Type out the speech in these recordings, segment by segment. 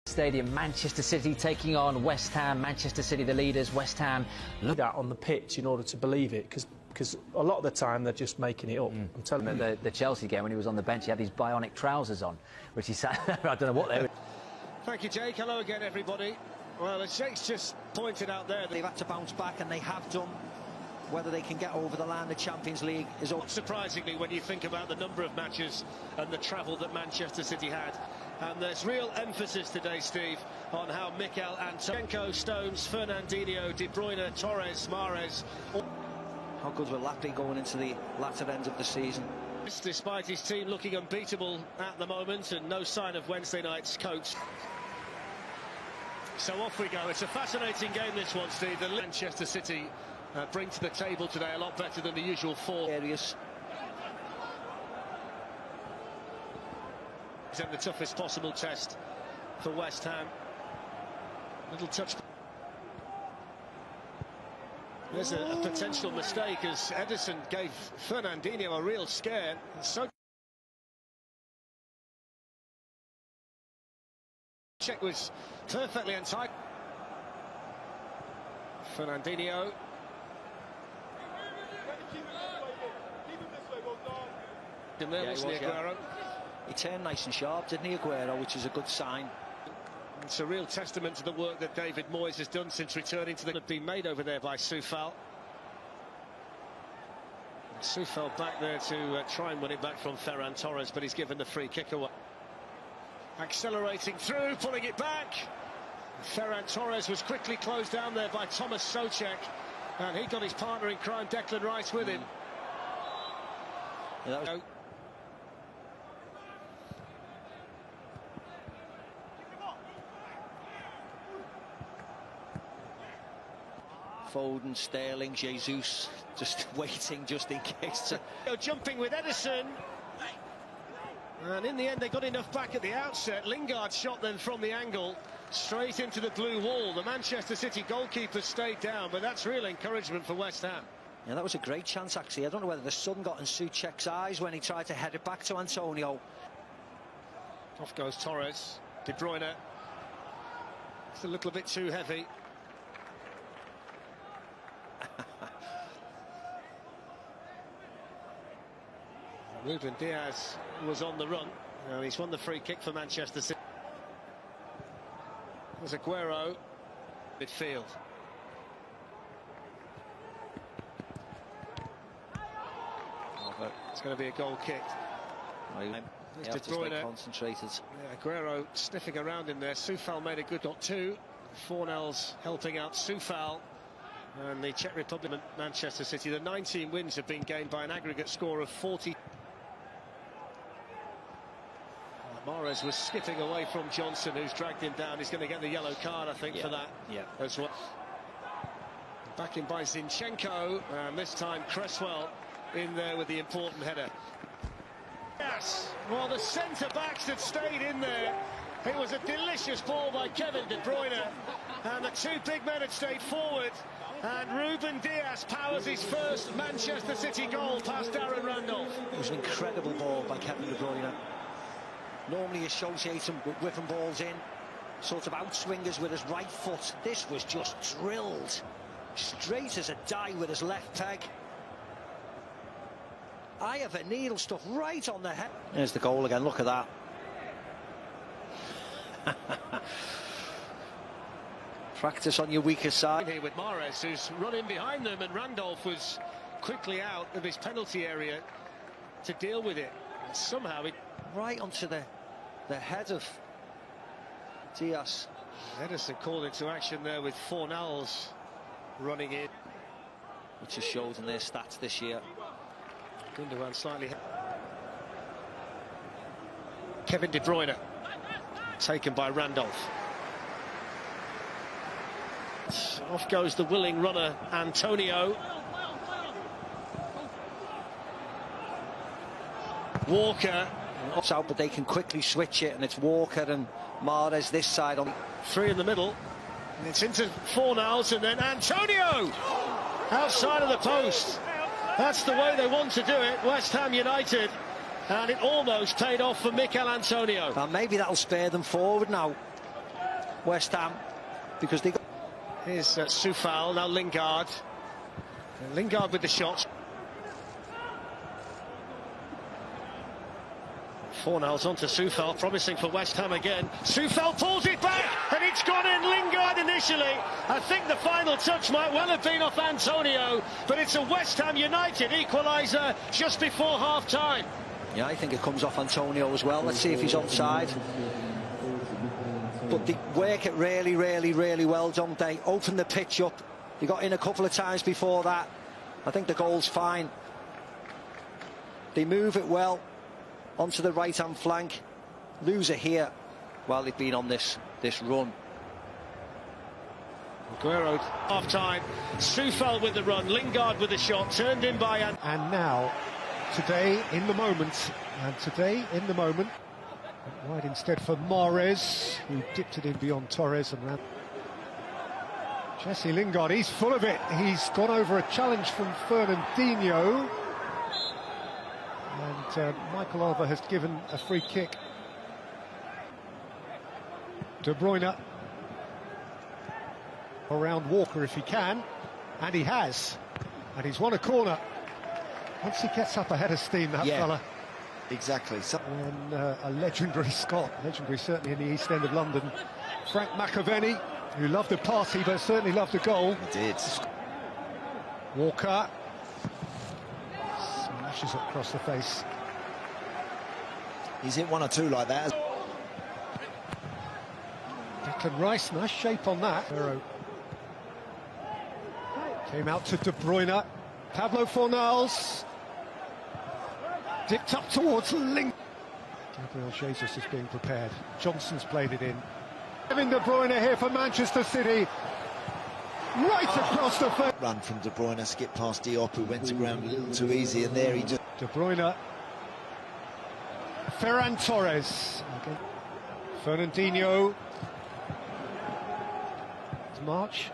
Stadium, Manchester City taking on West Ham. Manchester City, the leaders. West Ham look that on the pitch in order to believe it, because a lot of the time they're just making it up. I'm telling you. The Chelsea game, when he was on the bench, he had these bionic trousers on, which he sat there. I don't know what they were. Thank you, Jake. Hello again, everybody. Well, as Jake's just pointed out there, they've had to bounce back, and they have done. Whether they can get over the line, the Champions League is all. Surprisingly, when you think about the number of matches and the travel that Manchester City had. And there's real emphasis today, Steve, on how Mikel Antonio, Stones, Fernandinho, De Bruyne, Torres, Mahrez. How good will that be going into the latter end of the season? Despite his team looking unbeatable at the moment and no sign of Wednesday night's coach. So off we go. It's a fascinating game, this one, Steve. The Manchester City bring to the table today a lot better than the usual four areas. The toughest possible test for West Ham. Little touch. There's a potential mistake as Edison gave Fernandinho a real scare. So check was perfectly entitled. Fernandinho. And there was Aguero. He turned nice and sharp, didn't he, Aguero, which is a good sign. It's a real testament to the work that David Moyes has done since returning to the... Have been made over there by Soufal. Soufal back there to try and win it back from Ferran Torres, but he's given the free kick away. Accelerating through, pulling it back. Ferran Torres was quickly closed down there by Thomas Souček, and he got his partner in crime, Declan Rice, with him. Yeah, that was... Foden, Sterling, Jesus, just waiting just in case. Jumping with Edison. And in the end, they got enough back at the outset. Lingard shot them from the angle, straight into the blue wall. The Manchester City goalkeeper stayed down, but that's real encouragement for West Ham. Yeah, that was a great chance, actually. I don't know whether the sun got in Souček's eyes when he tried to head it back to Antonio. Off goes Torres. De Bruyne. It's a little bit too heavy. Ruben Diaz was on the run. Now he's won the free kick for Manchester City. There's Aguero, midfield. It's going to be a goal kicked. They have to stay concentrated. Yeah, Aguero sniffing around in there. Soufal made a good dot too. Fornals helping out Soufal. And the Czech Republic and Manchester City, the 19 wins have been gained by an aggregate score of 40. Mahrez was skipping away from Johnson, who's dragged him down. He's going to get the yellow card, I think, for that as well. Back in by Zinchenko, and this time Cresswell in there with the important header. Yes, well, the centre-backs had stayed in there. It was a delicious ball by Kevin De Bruyne, and the two big men had stayed forward. And Ruben Diaz powers his first Manchester City goal past Darren Randolph. It was an incredible ball by Kevin De Bruyne. Normally associates him with whipping balls in, sort of outswingers with his right foot. This was just drilled straight as a die with his left peg. Eye of a needle stuff right on the head. There's the goal again, look at that. Practice on your weaker side. Here with Mahrez, who's running behind them, and Randolph was quickly out of his penalty area to deal with it. And somehow it... Right onto the head of Diaz. Edison called into action there with Fornals running in. Which has showed in their stats this year. Gundogan slightly... Kevin De Bruyne, taken by Randolph. Off goes the willing runner, Antonio. Walker. It's out, but they can quickly switch it, and it's Walker and Mahrez this side on. Three in the middle. And it's into Fornals, and then Antonio! Outside of the post. That's the way they want to do it, West Ham United. And it almost paid off for Mikel Antonio. And maybe that'll spare them forward now. West Ham, because they got... Here's Soufal, now Lingard. Lingard with the shot. Fornals onto Soufal, promising for West Ham again. Soufal pulls it back, and it's gone in. Lingard initially. I think the final touch might well have been off Antonio, but it's a West Ham United equaliser just before half-time. Yeah, I think it comes off Antonio as well. Let's see if he's onside. But they work it really, really, really well, don't they? Open the pitch up. They got in a couple of times before that. I think the goal's fine. They move it well onto the right-hand flank. Lose it here while they've been on this run. Aguero half-time. Soufal with the run. Lingard with the shot. Turned in by... And now, today in the moment. And today in the moment. Wide instead for Mahrez, who dipped it in beyond Torres and ran. Jesse Lingard, he's full of it. He's gone over a challenge from Fernandinho. And Michael Oliver has given a free kick. De Bruyne around Walker if he can, and he has. And he's won a corner. Once he gets up ahead of steam, that fella. Exactly. And a legendary Scot, legendary certainly in the East End of London, Frank McAvenny, who loved a party but certainly loved a goal. He did. Walker smashes it across the face. He's hit one or two like that. Declan Rice, nice shape on that. Came out to De Bruyne. Pablo Fornals. Dipped up towards Link. Gabriel Jesus is being prepared. Johnson's played it in. Kevin De Bruyne here for Manchester City. Right across the face. Run from De Bruyne, skip past Diop, who went to ground a little too easy, and there he just... De Bruyne. Ferran Torres. Okay. Fernandinho. It's March.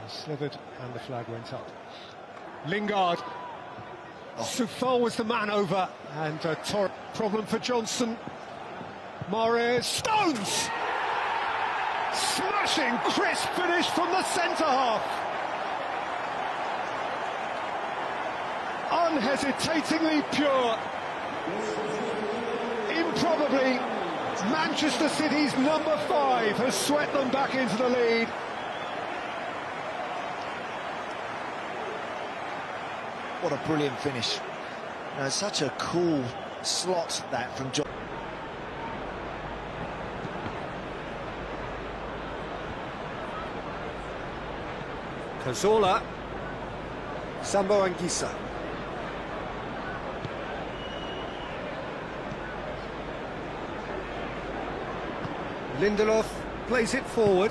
Slithered and the flag went up. Lingard. Soufal was the man over, and Torres. Problem for Johnson. Mahrez. Stones! Smashing, crisp finish from the centre half. Unhesitatingly pure. Improbably, Manchester City's number 5 has swept them back into the lead. What a brilliant finish. You know, such a cool slot that from John. Cazorla. Sambo Anguissa. Lindelof plays it forward.